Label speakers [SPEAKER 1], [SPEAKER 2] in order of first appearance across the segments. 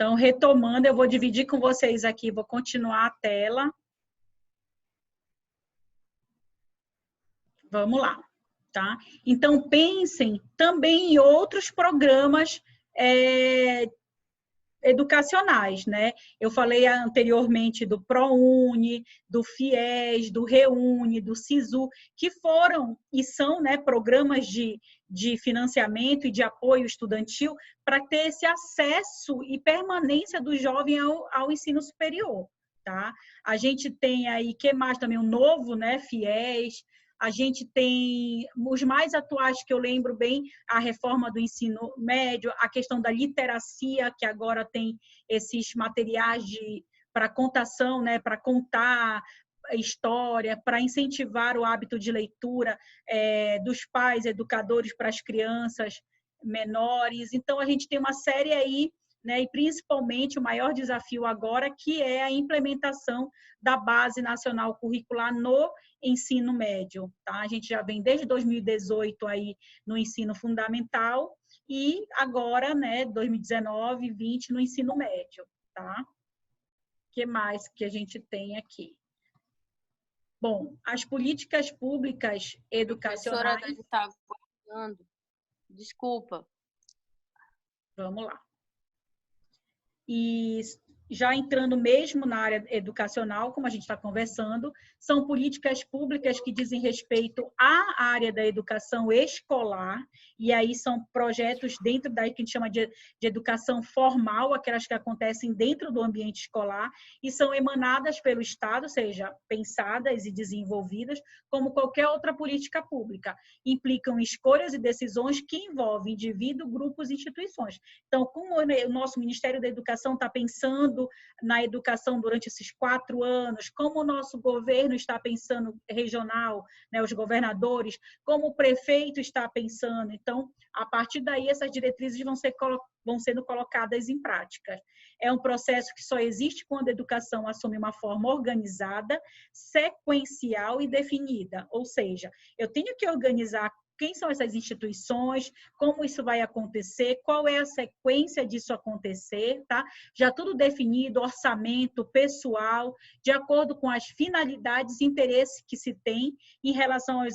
[SPEAKER 1] Então, retomando, eu vou dividir com vocês aqui, vou continuar a tela. Vamos lá, tá? Então, pensem também em outros programas educacionais, né? Eu falei anteriormente do ProUni, do FIES, do REUNE, do SISU, que foram e são, né, programas de financiamento e de apoio estudantil para ter esse acesso e permanência do jovem ao ensino superior, tá? A gente tem aí, que mais também, o novo, né, FIES. A gente tem os mais atuais que eu lembro bem, a reforma do ensino médio, a questão da literacia, que agora tem esses materiais para contação, né, para contar história, para incentivar o hábito de leitura dos pais, educadores para as crianças menores. Então, a gente tem uma série aí, né, e principalmente o maior desafio agora, que é a implementação da Base Nacional Curricular no ensino médio, tá? A gente já vem desde 2018 aí no ensino fundamental e agora, né, 2019, 20 no ensino médio, tá? O que mais que a gente tem aqui? Bom, as políticas públicas educacionais...
[SPEAKER 2] Professora, deve estar aguardando. Desculpa.
[SPEAKER 1] Vamos lá. E já entrando mesmo na área educacional, como a gente está conversando, são políticas públicas que dizem respeito à área da educação escolar, e aí são projetos dentro da que a gente chama de educação formal, aquelas que acontecem dentro do ambiente escolar, e são emanadas pelo Estado, ou seja, pensadas e desenvolvidas como qualquer outra política pública. Implicam escolhas e decisões que envolvem indivíduo, grupos e instituições. Então, como o nosso Ministério da Educação está pensando na educação durante esses 4 anos, como o nosso governo está pensando regional, né, os governadores, como o prefeito está pensando. Então, a partir daí, essas diretrizes vão sendo colocadas em prática. É um processo que só existe quando a educação assume uma forma organizada, sequencial e definida. Ou seja, eu tenho que organizar quem são essas instituições, como isso vai acontecer, qual é a sequência disso acontecer, tá? Já tudo definido, orçamento, pessoal, de acordo com as finalidades e interesses que se tem em relação aos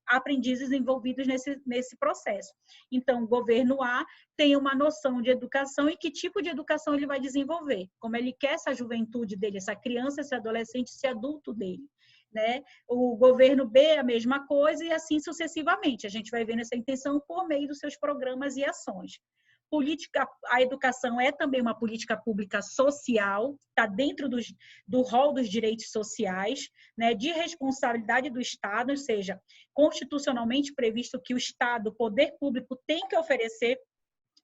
[SPEAKER 1] aprendizes envolvidos nesse processo. Então, o governo A tem uma noção de educação e que tipo de educação ele vai desenvolver, como ele quer essa juventude dele, essa criança, esse adolescente, esse adulto dele. Né? O governo B, a mesma coisa, e assim sucessivamente. A gente vai vendo essa intenção por meio dos seus programas e ações. A educação é também uma política pública social, está dentro do rol dos direitos sociais, né, de responsabilidade do Estado, ou seja, constitucionalmente previsto que o Estado, o poder público, tem que oferecer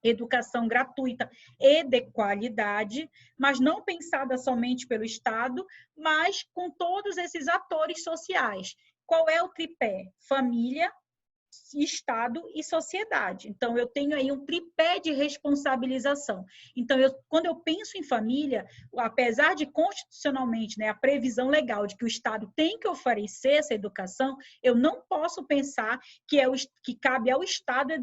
[SPEAKER 1] educação gratuita e de qualidade, mas não pensada somente pelo Estado, mas com todos esses atores sociais. Qual é o tripé? Família, Estado e sociedade. Então, eu tenho aí um tripé de responsabilização. Então, quando eu penso em família, apesar de constitucionalmente, né, a previsão legal de que o Estado tem que oferecer essa educação, eu não posso pensar que cabe ao Estado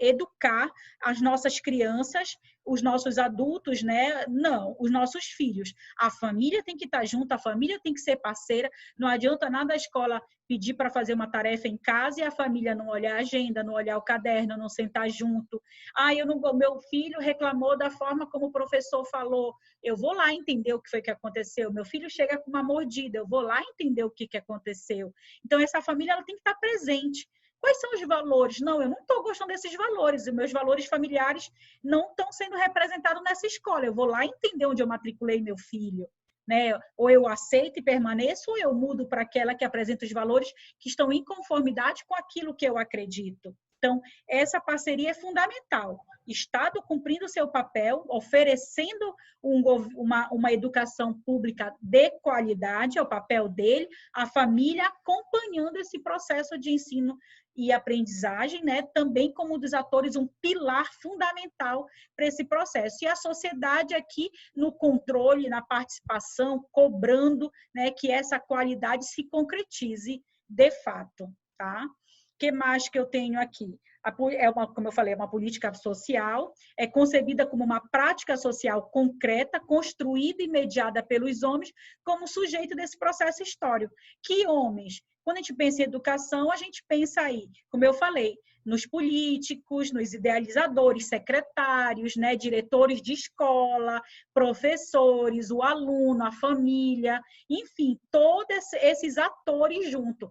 [SPEAKER 1] educar as nossas crianças, os nossos adultos, né? Não, os nossos filhos. A família tem que estar junto, a família tem que ser parceira. Não adianta nada a escola pedir para fazer uma tarefa em casa e a família não olhar a agenda, não olhar o caderno, não sentar junto. Meu filho reclamou da forma como o professor falou. Eu vou lá entender o que foi que aconteceu. Meu filho chega com uma mordida, eu vou lá entender o que aconteceu. Então, essa família ela tem que estar presente. Quais são os valores? Não, eu não estou gostando desses valores. Os meus valores familiares não estão sendo representados nessa escola. Eu vou lá entender onde eu matriculei meu filho. Né? Ou eu aceito e permaneço, ou eu mudo para aquela que apresenta os valores que estão em conformidade com aquilo que eu acredito. Então, essa parceria é fundamental. Estado cumprindo o seu papel, oferecendo uma educação pública de qualidade, é o papel dele, a família acompanhando esse processo de ensino e aprendizagem, né, também como um dos atores, um pilar fundamental para esse processo. E a sociedade aqui no controle, na participação, cobrando, né, que essa qualidade se concretize de fato, tá? O que mais que eu tenho aqui? Como eu falei, é uma política social, é concebida como uma prática social concreta, construída e mediada pelos homens como sujeito desse processo histórico. Que homens? Quando a gente pensa em educação, a gente pensa aí, como eu falei, nos políticos, nos idealizadores, secretários, né, diretores de escola, professores, o aluno, a família, enfim, todos esses atores juntos.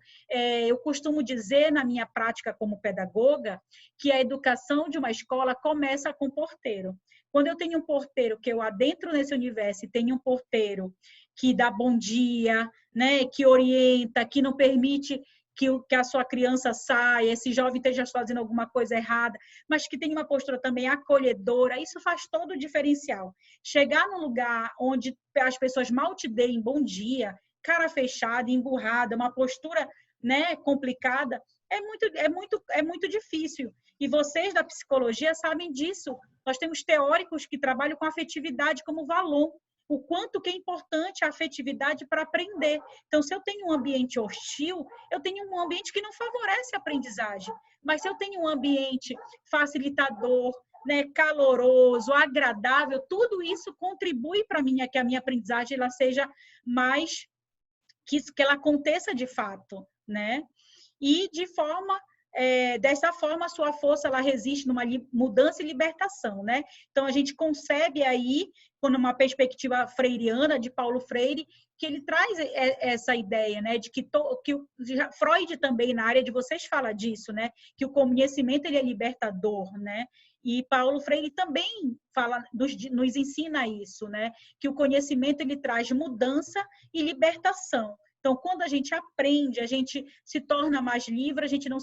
[SPEAKER 1] Eu costumo dizer, na minha prática como pedagoga, que a educação de uma escola começa com o porteiro. Quando eu tenho um porteiro que eu adentro nesse universo e tenho um porteiro que dá bom dia, né, que orienta, que não permite que a sua criança saia, esse jovem esteja fazendo alguma coisa errada, mas que tem uma postura também acolhedora, isso faz todo o diferencial. Chegar num lugar onde as pessoas mal te deem bom dia, cara fechada, emburrada, uma postura, né, complicada, é muito difícil. E vocês da psicologia sabem disso. Nós temos teóricos que trabalham com afetividade como valor. O quanto que é importante a afetividade para aprender. Então, se eu tenho um ambiente hostil, eu tenho um ambiente que não favorece a aprendizagem. Mas se eu tenho um ambiente facilitador, né, caloroso, agradável, tudo isso contribui para que a minha aprendizagem ela seja mais que ela aconteça de fato, né? E dessa forma a sua força ela resiste numa mudança e libertação, né? Então a gente concebe aí, numa perspectiva freiriana de Paulo Freire, que ele traz essa ideia, né, de que Freud também na área de vocês fala disso, né, que o conhecimento ele é libertador, né? E Paulo Freire também nos ensina isso, né, que o conhecimento ele traz mudança e libertação. Então, quando a gente aprende, a gente se torna mais livre, a gente não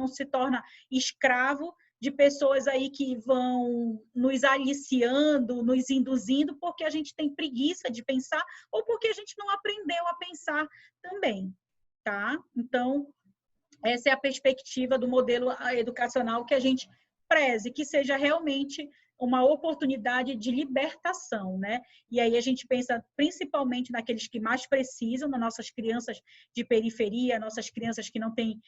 [SPEAKER 1] se torna escravo de pessoas aí que vão nos aliciando, nos induzindo, porque a gente tem preguiça de pensar ou porque a gente não aprendeu a pensar também, tá? Então, essa é a perspectiva do modelo educacional que a gente preze, que seja realmente uma oportunidade de libertação, né? E aí a gente pensa principalmente naqueles que mais precisam, nas nossas crianças de periferia, nossas crianças que não têm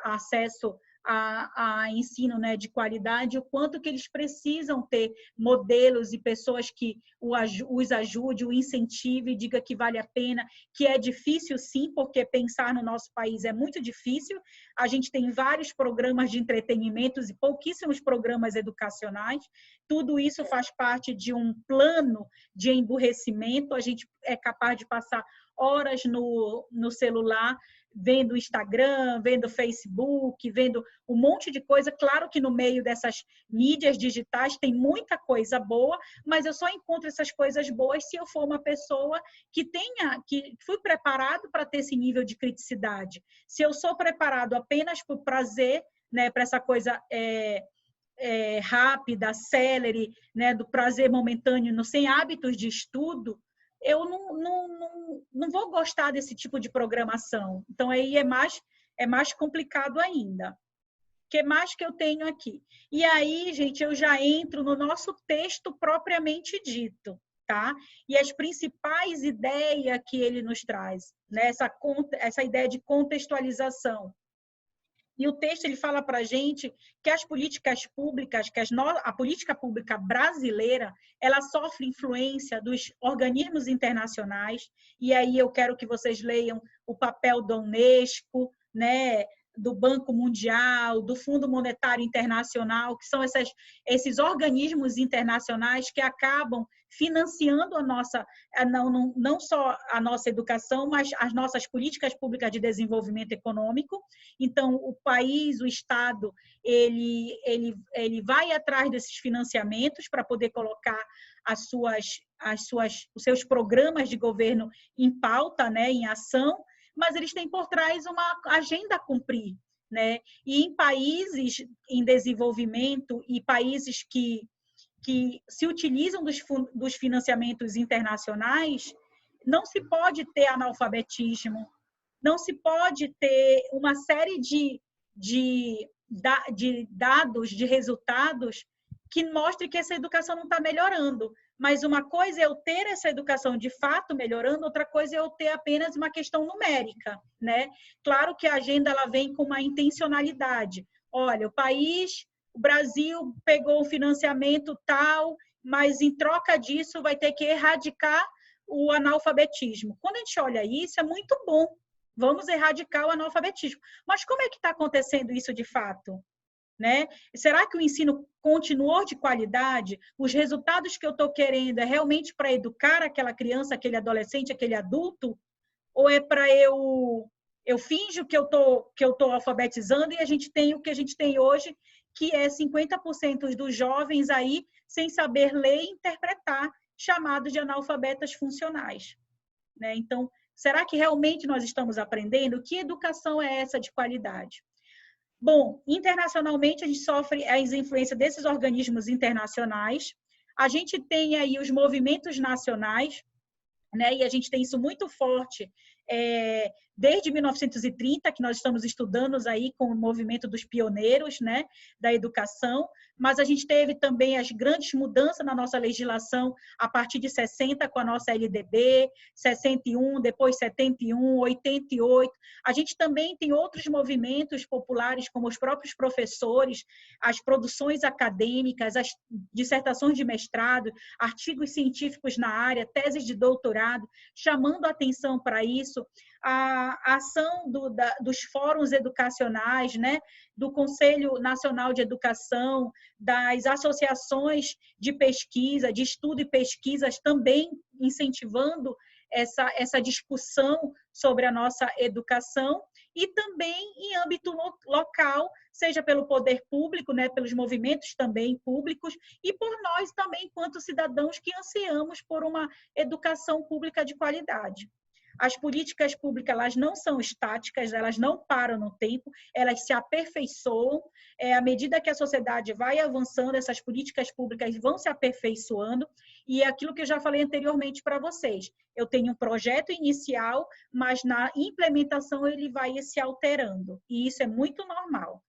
[SPEAKER 1] acesso a ensino, né, de qualidade, o quanto que eles precisam ter modelos e pessoas que os ajude, o incentive, diga que vale a pena, que é difícil sim, porque pensar no nosso país é muito difícil. A gente tem vários programas de entretenimento e pouquíssimos programas educacionais. Tudo isso faz parte de um plano de emburrecimento. A gente é capaz de passar horas no celular, vendo Instagram, vendo Facebook, vendo um monte de coisa. Claro que no meio dessas mídias digitais tem muita coisa boa, mas eu só encontro essas coisas boas se eu for uma pessoa que fui preparado para ter esse nível de criticidade. Se eu sou preparado apenas por prazer, né, para essa coisa rápida, célere, né, do prazer momentâneo, sem hábitos de estudo, eu não vou gostar desse tipo de programação. Então, aí é mais complicado ainda. O que mais que eu tenho aqui? E aí, gente, eu já entro no nosso texto propriamente dito, tá? E as principais ideias que ele nos traz, né? Essa ideia de contextualização. E o texto ele fala para a gente que as políticas públicas, a política pública brasileira, ela sofre influência dos organismos internacionais. E aí eu quero que vocês leiam o papel da Unesco, né, do Banco Mundial, do Fundo Monetário Internacional, que são esses organismos internacionais que acabam financiando não só a nossa educação, mas as nossas políticas públicas de desenvolvimento econômico. Então, o país, o Estado, ele vai atrás desses financiamentos para poder colocar os seus programas de governo em pauta, né, em ação, mas eles têm por trás uma agenda a cumprir, né? E em países em desenvolvimento e países que se utilizam dos financiamentos internacionais, não se pode ter analfabetismo, não se pode ter uma série de dados, de resultados que mostrem que essa educação não está melhorando. Mas uma coisa é eu ter essa educação de fato melhorando, outra coisa é eu ter apenas uma questão numérica, né? Claro que a agenda ela vem com uma intencionalidade. olha, o Brasil pegou um financiamento tal, mas em troca disso vai ter que erradicar o analfabetismo. Quando a gente olha isso, é muito bom. Vamos erradicar o analfabetismo. Mas como é que está acontecendo isso de fato? Né? Será que o ensino continuou de qualidade? Os resultados que eu estou querendo é realmente para educar aquela criança, aquele adolescente, aquele adulto? Ou é para eu finjo que eu tô alfabetizando e a gente tem o que a gente tem hoje, que é 50% dos jovens aí sem saber ler e interpretar, chamados de analfabetas funcionais, né? Então, será que realmente nós estamos aprendendo? Que educação é essa de qualidade? Bom, internacionalmente a gente sofre as influências desses organismos internacionais. A gente tem aí os movimentos nacionais, né? E a gente tem isso muito forte desde 1930, que nós estamos estudando aí com o movimento dos pioneiros, né, da educação, mas a gente teve também as grandes mudanças na nossa legislação a partir de 60 com a nossa LDB, 61, depois 71, 88. A gente também tem outros movimentos populares, como os próprios professores, as produções acadêmicas, as dissertações de mestrado, artigos científicos na área, teses de doutorado, chamando a atenção para isso, a ação dos fóruns educacionais, né, do Conselho Nacional de Educação, das associações de pesquisa, de estudo e pesquisas, também incentivando essa discussão sobre a nossa educação, e também em âmbito local, seja pelo poder público, né, pelos movimentos também públicos, e por nós também, enquanto cidadãos que ansiamos por uma educação pública de qualidade. As políticas públicas, elas não são estáticas, elas não param no tempo, elas se aperfeiçoam. À medida que a sociedade vai avançando, essas políticas públicas vão se aperfeiçoando, e é aquilo que eu já falei anteriormente para vocês. Eu tenho um projeto inicial, mas na implementação ele vai se alterando, e isso é muito normal.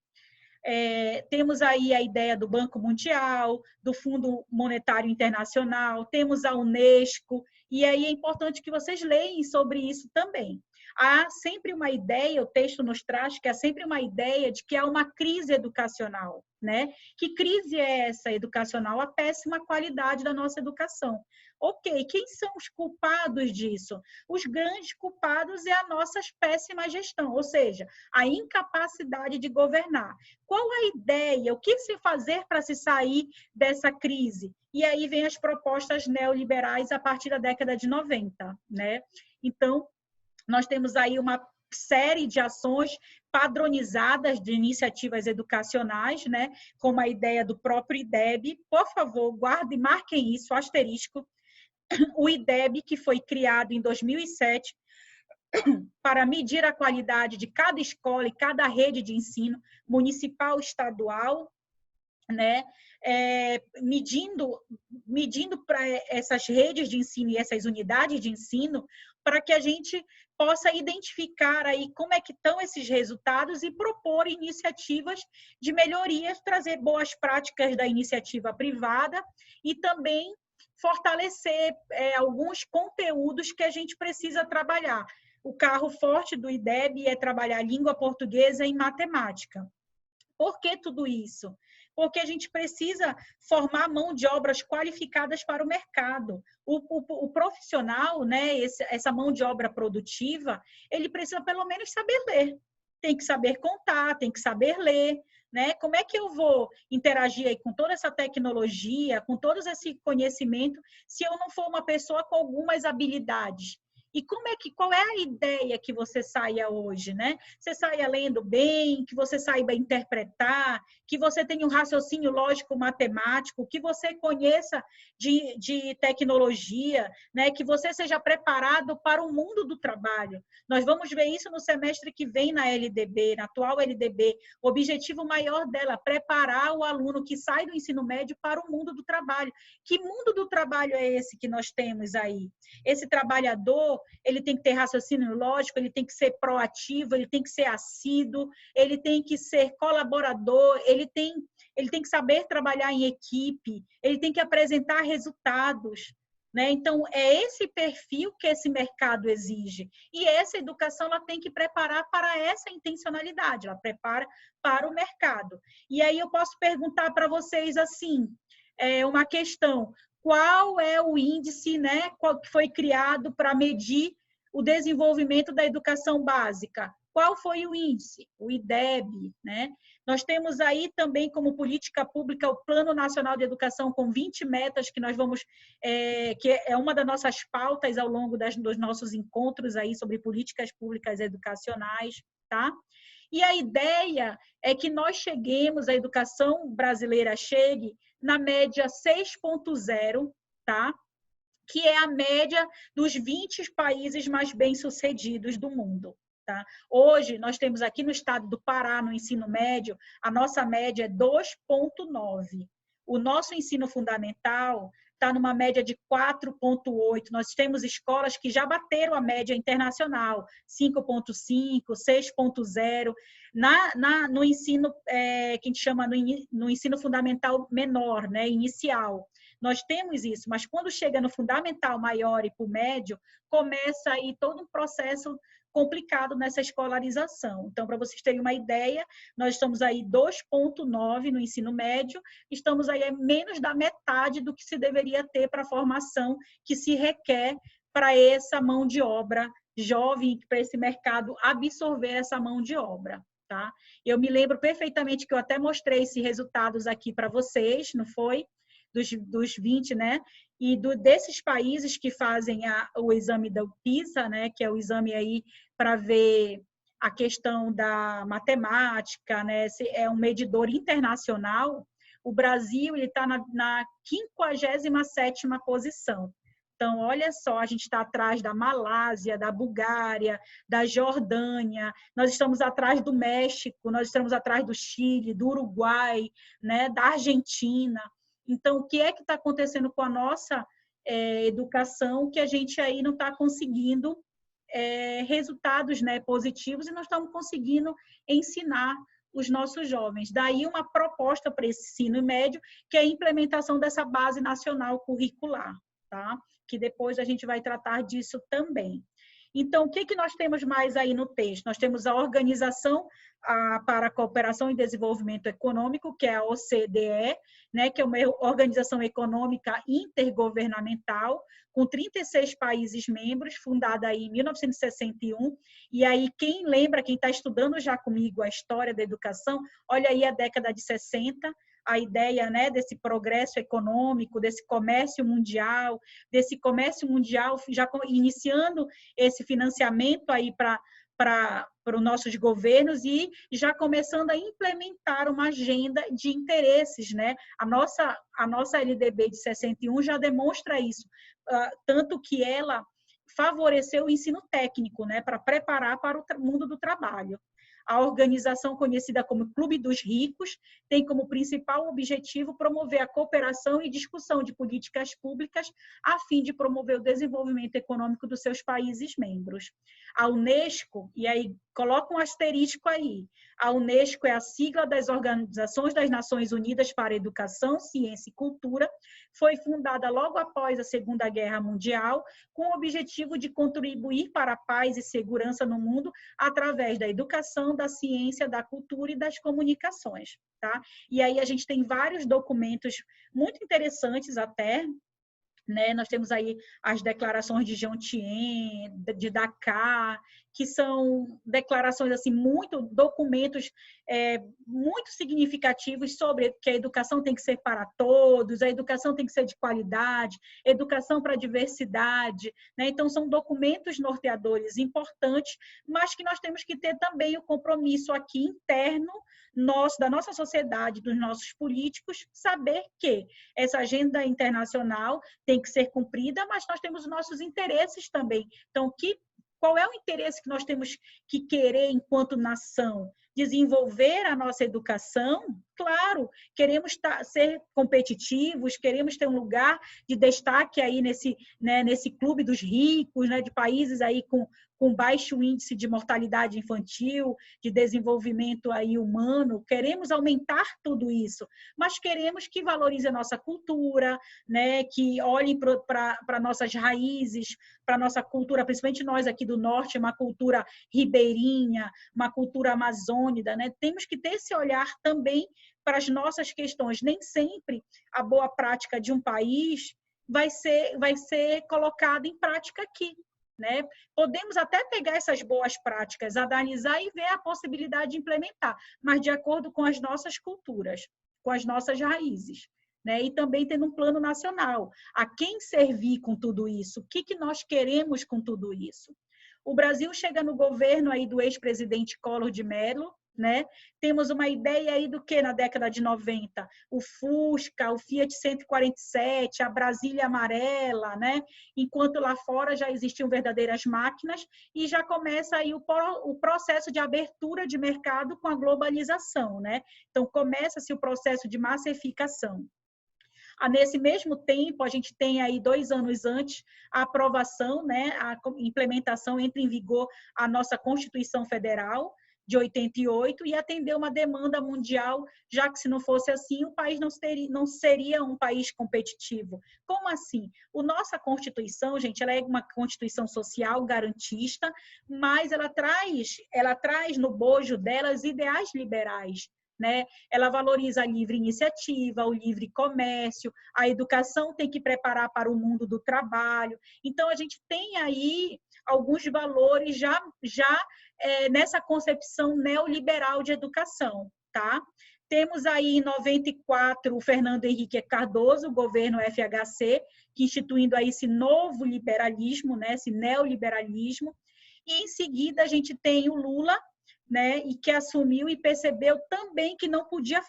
[SPEAKER 1] Temos aí a ideia do Banco Mundial, do Fundo Monetário Internacional, temos a Unesco, e aí é importante que vocês leiam sobre isso também. Há sempre uma ideia, o texto nos traz que há sempre uma ideia de que há uma crise educacional, né? Que crise é essa educacional? A péssima qualidade da nossa educação. Ok, quem são os culpados disso? Os grandes culpados é a nossa péssima gestão, ou seja, a incapacidade de governar. Qual a ideia? O que se fazer para se sair dessa crise? E aí vem as propostas neoliberais a partir da década de 90, né? Então, nós temos aí uma série de ações padronizadas de iniciativas educacionais, né? Como a ideia do próprio IDEB. Por favor, guardem e marquem isso, asterisco. O IDEB, que foi criado em 2007 para medir a qualidade de cada escola e cada rede de ensino, municipal, estadual, né? Medindo para essas redes de ensino e essas unidades de ensino, para que a gente possa identificar aí como é que estão esses resultados e propor iniciativas de melhorias, trazer boas práticas da iniciativa privada e também fortalecer alguns conteúdos que a gente precisa trabalhar. O carro forte do IDEB é trabalhar língua portuguesa e matemática. Por que tudo isso? Porque a gente precisa formar mão de obras qualificadas para o mercado. O profissional, né, essa mão de obra produtiva, ele precisa pelo menos saber ler. Tem que saber contar, tem que saber ler, né? Como é que eu vou interagir aí com toda essa tecnologia, com todo esse conhecimento, se eu não for uma pessoa com algumas habilidades? E qual é a ideia que você saia hoje, né? Você saia lendo bem, que você saiba interpretar, que você tenha um raciocínio lógico-matemático, que você conheça de tecnologia, né? Que você seja preparado para o mundo do trabalho. Nós vamos ver isso no semestre que vem na LDB, na atual LDB. O objetivo maior dela, preparar o aluno que sai do ensino médio para o mundo do trabalho. Que mundo do trabalho é esse que nós temos aí? Esse trabalhador, ele tem que ter raciocínio lógico, ele tem que ser proativo, ele tem que ser assíduo, ele tem que ser colaborador, ele tem que saber trabalhar em equipe, ele tem que apresentar resultados, né? Então, é esse perfil que esse mercado exige. E essa educação ela tem que preparar para essa intencionalidade, ela prepara para o mercado. E aí eu posso perguntar para vocês assim, uma questão: qual é o índice, né, que foi criado para medir o desenvolvimento da educação básica? Qual foi o índice? O IDEB, né? Nós temos aí também como política pública o Plano Nacional de Educação com 20 metas que nós vamos, que é uma das nossas pautas ao longo dos nossos encontros aí sobre políticas públicas educacionais, tá? E a ideia é que nós cheguemos, a educação brasileira chegue na média 6.0, tá? Que é a média dos 20 países mais bem-sucedidos do mundo. Tá? Hoje, nós temos aqui no estado do Pará, no ensino médio, a nossa média é 2,9. O nosso ensino fundamental está numa média de 4,8. Nós temos escolas que já bateram a média internacional, 5,5, 6,0. No ensino, que a gente chama no ensino fundamental menor, né, inicial. Nós temos isso, mas quando chega no fundamental maior e para o médio, começa aí todo um processo complicado nessa escolarização. Então, para vocês terem uma ideia, nós estamos aí 2,9 no ensino médio, estamos aí menos da metade do que se deveria ter para a formação que se requer para essa mão de obra jovem, para esse mercado absorver essa mão de obra. Tá? Eu me lembro perfeitamente que eu até mostrei esses resultados aqui para vocês, não foi? Dos 20, né? E desses países que fazem o exame do PISA, né? Que é o exame aí para ver a questão da matemática, né? É um medidor internacional. O Brasil está na 57ª posição. Então, olha só, a gente está atrás da Malásia, da Bulgária, da Jordânia, nós estamos atrás do México, nós estamos atrás do Chile, do Uruguai, né? Da Argentina. Então, o que é que está acontecendo com a nossa educação que a gente aí não está conseguindo resultados, né, positivos e não estamos conseguindo ensinar os nossos jovens. Daí uma proposta para esse ensino médio, que é a implementação dessa base nacional curricular, tá? Que depois a gente vai tratar disso também. Então, o que nós temos mais aí no texto? Nós temos a Organização para a Cooperação e Desenvolvimento Econômico, que é a OCDE, né, que é uma organização econômica intergovernamental, com 36 países membros, fundada aí em 1961. E aí, quem lembra, quem está estudando já comigo a história da educação, olha aí a década de 60, a ideia, né, desse progresso econômico, desse comércio mundial já iniciando esse financiamento aí para os nossos governos e já começando a implementar uma agenda de interesses, né? A nossa LDB de 61 já demonstra isso, tanto que ela favoreceu o ensino técnico, né, para preparar para o mundo do trabalho. A organização conhecida como Clube dos Ricos tem como principal objetivo promover a cooperação e discussão de políticas públicas a fim de promover o desenvolvimento econômico dos seus países membros. A Unesco, e aí coloca um asterisco aí, a Unesco é a sigla das Organizações das Nações Unidas para a Educação, Ciência e Cultura, foi fundada logo após a Segunda Guerra Mundial, com o objetivo de contribuir para a paz e segurança no mundo através da educação, da ciência, da cultura e das comunicações. Tá? E aí a gente tem vários documentos muito interessantes até, né? Nós temos aí as declarações de Jomtien, de Dakar, que são declarações, assim, documentos muito significativos sobre que a educação tem que ser para todos, a educação tem que ser de qualidade, educação para a diversidade, né? Então, são documentos norteadores importantes, mas que nós temos que ter também o compromisso aqui interno da nossa sociedade, dos nossos políticos, saber que essa agenda internacional tem que ser cumprida, mas nós temos os nossos interesses também. Então, qual é o interesse que nós temos que querer enquanto nação? desenvolver a nossa educação, claro, queremos ser competitivos, queremos ter um lugar de destaque aí nesse clube dos ricos, né, de países aí com baixo índice de mortalidade infantil, de desenvolvimento aí humano, queremos aumentar tudo isso, mas queremos que valorize a nossa cultura, né, que olhem para nossas raízes, para a nossa cultura, principalmente nós aqui do Norte, uma cultura ribeirinha, uma cultura amazônica, né? Temos que ter esse olhar também para as nossas questões. Nem sempre a boa prática de um país vai ser colocada em prática aqui. Né? Podemos até pegar essas boas práticas, analisar e ver a possibilidade de implementar, mas de acordo com as nossas culturas, com as nossas raízes. Né? E também tendo um plano nacional. A quem servir com tudo isso? O que nós queremos com tudo isso? O Brasil chega no governo aí do ex-presidente Collor de Mello, né? Temos uma ideia aí do que na década de 90? O Fusca, o Fiat 147, a Brasília amarela, né? Enquanto lá fora já existiam verdadeiras máquinas e já começa aí o processo de abertura de mercado com a globalização, né? Então, começa-se o processo de massificação. Nesse mesmo tempo, a gente tem aí 2 anos antes a aprovação, né, a implementação, entra em vigor a nossa Constituição Federal, de 88, e atender uma demanda mundial, já que se não fosse assim, o país não seria um país competitivo. Como assim? A nossa Constituição, gente, ela é uma Constituição social, garantista, mas ela traz no bojo delas ideais liberais. Né? Ela valoriza a livre iniciativa, o livre comércio, a educação tem que preparar para o mundo do trabalho. Então, a gente tem aí alguns valores já nessa concepção neoliberal de educação. Tá? Temos aí em 94 o Fernando Henrique Cardoso, o governo FHC, que instituindo aí esse novo liberalismo, né? Esse neoliberalismo. E em seguida a gente tem o Lula, né, e que assumiu e percebeu também que não podia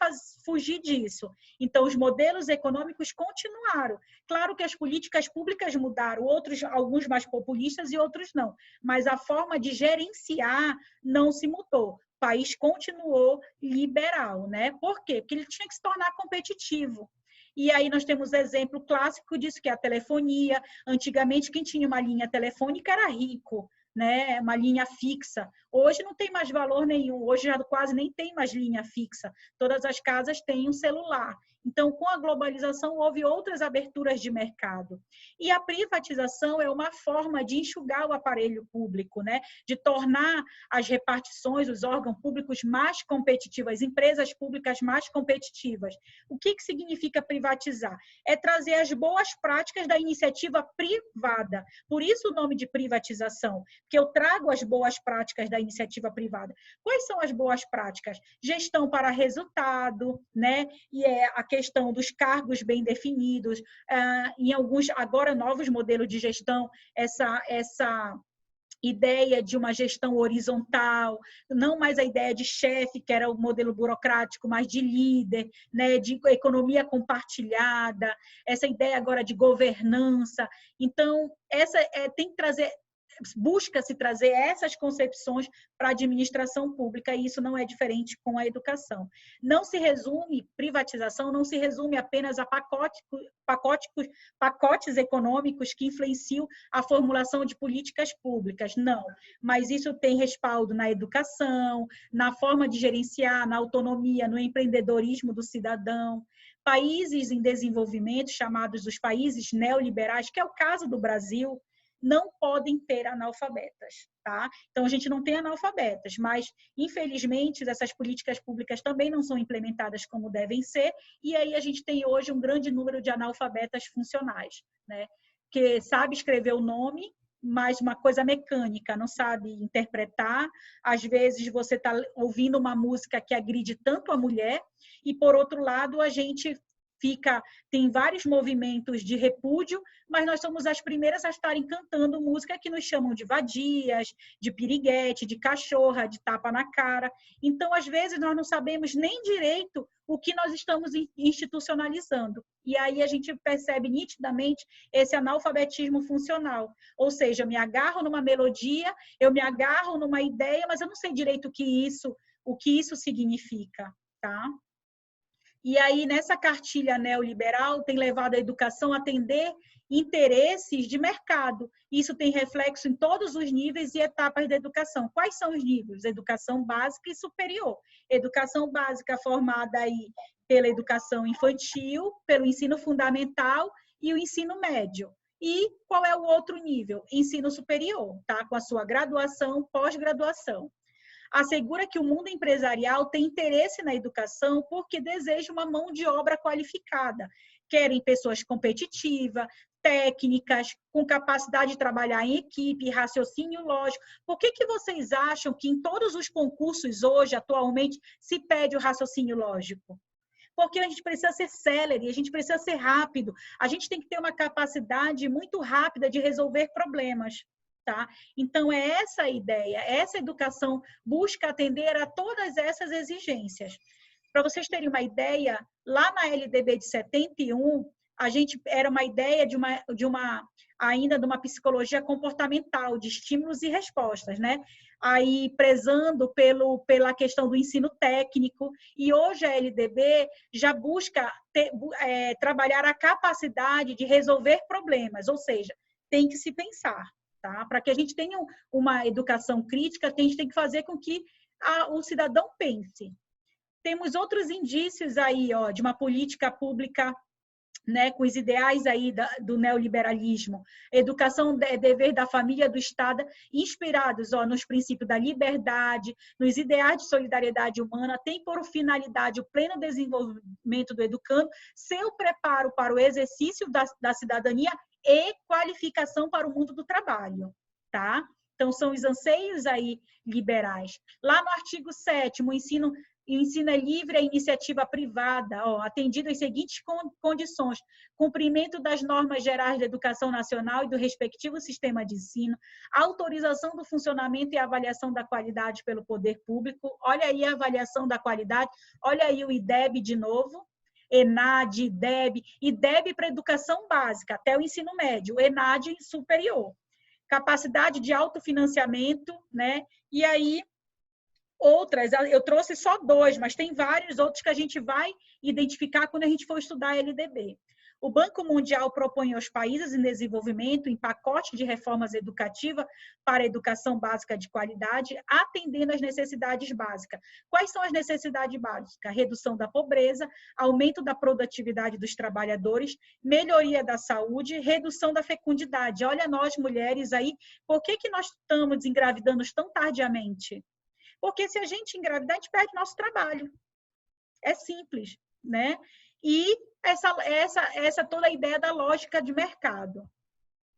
[SPEAKER 1] fugir disso. Então, os modelos econômicos continuaram. Claro que as políticas públicas mudaram, alguns mais populistas e outros não, mas a forma de gerenciar não se mudou. O país continuou liberal, né? Por quê? Porque ele tinha que se tornar competitivo. E aí nós temos exemplo clássico disso, que é a telefonia. Antigamente, quem tinha uma linha telefônica era rico, né? Uma linha fixa. Hoje não tem mais valor nenhum, hoje já quase nem tem mais linha fixa. Todas as casas têm um celular. Então, com a globalização, houve outras aberturas de mercado. E a privatização é uma forma de enxugar o aparelho público, né? De tornar as repartições, os órgãos públicos mais competitivos, as empresas públicas mais competitivas. O que significa privatizar? É trazer as boas práticas da iniciativa privada. Por isso o nome de privatização, porque eu trago as boas práticas da iniciativa privada. Quais são as boas práticas? Gestão para resultado, né? E a questão dos cargos bem definidos, em alguns, agora, novos modelos de gestão, essa ideia de uma gestão horizontal, não mais a ideia de chefe, que era o modelo burocrático, mas de líder, né, de economia compartilhada, essa ideia agora de governança. Então, tem que trazer, busca-se trazer essas concepções para a administração pública, e isso não é diferente com a educação. Não se resume, privatização não se resume apenas a pacotes econômicos que influenciam a formulação de políticas públicas, não. Mas isso tem respaldo na educação, na forma de gerenciar, na autonomia, no empreendedorismo do cidadão. Países em desenvolvimento, chamados os países neoliberais, que é o caso do Brasil, não podem ter analfabetas, tá? Então, a gente não tem analfabetas, mas, infelizmente, essas políticas públicas também não são implementadas como devem ser, e aí a gente tem hoje um grande número de analfabetas funcionais, né? Que sabe escrever o nome, mas uma coisa mecânica, não sabe interpretar. Às vezes, você está ouvindo uma música que agride tanto a mulher, e, por outro lado, a gente tem vários movimentos de repúdio, mas nós somos as primeiras a estarem cantando música que nos chamam de vadias, de piriguete, de cachorra, de tapa na cara. Então, às vezes, nós não sabemos nem direito o que nós estamos institucionalizando. E aí a gente percebe nitidamente esse analfabetismo funcional. Ou seja, eu me agarro numa melodia, eu me agarro numa ideia, mas eu não sei direito o o que isso significa, tá? E aí, nessa cartilha neoliberal, tem levado a educação a atender interesses de mercado. Isso tem reflexo em todos os níveis e etapas da educação. Quais são os níveis? Educação básica e superior. Educação básica formada aí pela educação infantil, pelo ensino fundamental e o ensino médio. E qual é o outro nível? Ensino superior, tá? Com a sua graduação, pós-graduação. Assegura que o mundo empresarial tem interesse na educação porque deseja uma mão de obra qualificada. Querem pessoas competitivas, técnicas, com capacidade de trabalhar em equipe, raciocínio lógico. Por que vocês acham que em todos os concursos hoje, atualmente, se pede o raciocínio lógico? Porque a gente precisa ser célere, a gente precisa ser rápido, a gente tem que ter uma capacidade muito rápida de resolver problemas. Tá? Então, é essa a ideia, essa educação busca atender a todas essas exigências. Para vocês terem uma ideia, lá na LDB de 71, a gente era uma ideia ainda de uma psicologia comportamental, de estímulos e respostas, né? Aí prezando pela questão do ensino técnico, e hoje a LDB já busca trabalhar a capacidade de resolver problemas, ou seja, tem que se pensar. Tá? Para que a gente tenha uma educação crítica, a gente tem que fazer com que o cidadão pense. Temos outros indícios aí, ó, de uma política pública, né, com os ideais aí do neoliberalismo. Educação é dever da família, do Estado, inspirados nos princípios da liberdade, nos ideais de solidariedade humana, tem por finalidade o pleno desenvolvimento do educando, seu preparo para o exercício da cidadania e qualificação para o mundo do trabalho, tá? Então, são os anseios aí liberais. Lá no artigo 7º, o ensino é livre à iniciativa privada, atendido às seguintes condições: cumprimento das normas gerais da educação nacional e do respectivo sistema de ensino, autorização do funcionamento e avaliação da qualidade pelo poder público, olha aí a avaliação da qualidade, olha aí o IDEB de novo, ENAD, IDEB para educação básica, até o ensino médio, ENAD superior. Capacidade de autofinanciamento, né? E aí, outras, eu trouxe só 2, mas tem vários outros que a gente vai identificar quando a gente for estudar a LDB. O Banco Mundial propõe aos países em desenvolvimento em pacote de reformas educativas para a educação básica de qualidade, atendendo às necessidades básicas. Quais são as necessidades básicas? Redução da pobreza, aumento da produtividade dos trabalhadores, melhoria da saúde, redução da fecundidade. Olha nós, mulheres, aí, por que nós estamos engravidando tão tardiamente? Porque se a gente engravidar, a gente perde nosso trabalho. É simples, né? E essa toda a ideia da lógica de mercado.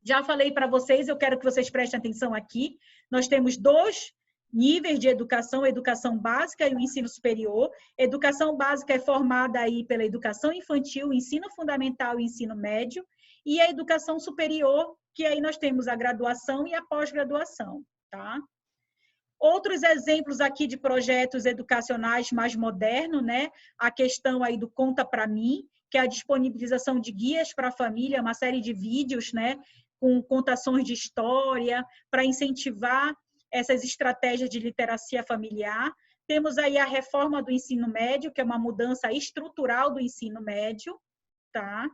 [SPEAKER 1] Já falei para vocês, eu quero que vocês prestem atenção aqui. Nós temos 2 níveis de educação, a educação básica e o ensino superior. Educação básica é formada aí pela educação infantil, o ensino fundamental e o ensino médio, e a educação superior, que aí nós temos a graduação e a pós-graduação, tá? Outros exemplos aqui de projetos educacionais mais modernos, né? A questão aí do Conta Pra Mim, que é a disponibilização de guias para a família, uma série de vídeos, né? Com contações de história, para incentivar essas estratégias de literacia familiar. Temos aí a reforma do ensino médio, que é uma mudança estrutural do ensino médio, tá?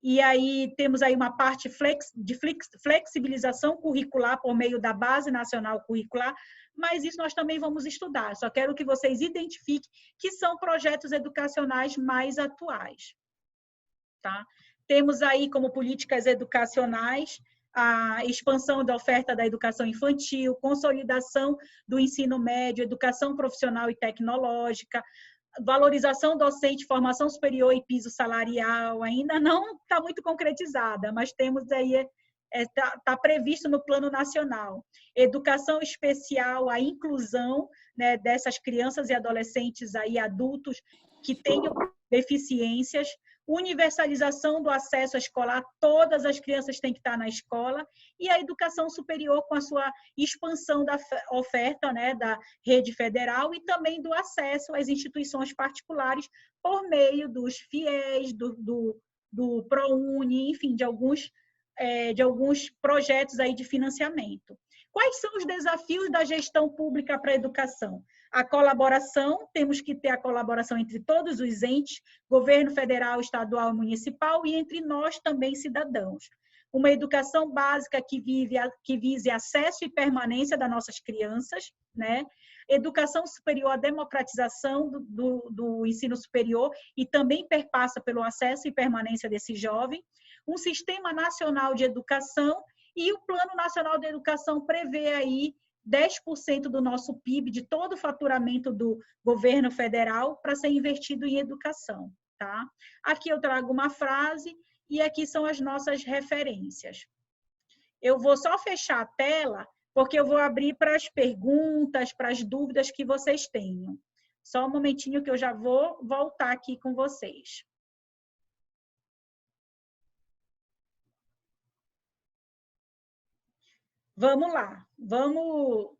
[SPEAKER 1] E aí temos aí uma parte de flexibilização curricular por meio da Base Nacional Curricular, mas isso nós também vamos estudar. Só quero que vocês identifiquem que são projetos educacionais mais atuais. Tá? Temos aí como políticas educacionais a expansão da oferta da educação infantil, consolidação do ensino médio, educação profissional e tecnológica, valorização docente, formação superior e piso salarial. Ainda não está muito concretizada, mas temos aí, está previsto no Plano Nacional. Educação especial, a inclusão, né, dessas crianças e adolescentes, aí, adultos que tenham deficiências, universalização do acesso à escolar, todas as crianças têm que estar na escola, e a educação superior com a sua expansão da oferta, né, da rede federal e também do acesso às instituições particulares por meio dos FIES, do ProUni, enfim, de alguns de alguns projetos aí de financiamento. Quais são os desafios da gestão pública para a educação? A colaboração, temos que ter a colaboração entre todos os entes, governo federal, estadual e municipal, e entre nós também, cidadãos. Uma educação básica que vise acesso e permanência das nossas crianças, né? Educação superior, a democratização do ensino superior e também perpassa pelo acesso e permanência desse jovem. Um sistema nacional de educação e o Plano Nacional de Educação prevê aí 10% do nosso PIB, de todo o faturamento do governo federal, para ser investido em educação. Tá? Aqui eu trago uma frase e aqui são as nossas referências. Eu vou só fechar a tela, porque eu vou abrir para as perguntas, para as dúvidas que vocês tenham. Só um momentinho que eu já vou voltar aqui com vocês. Vamos lá, vamos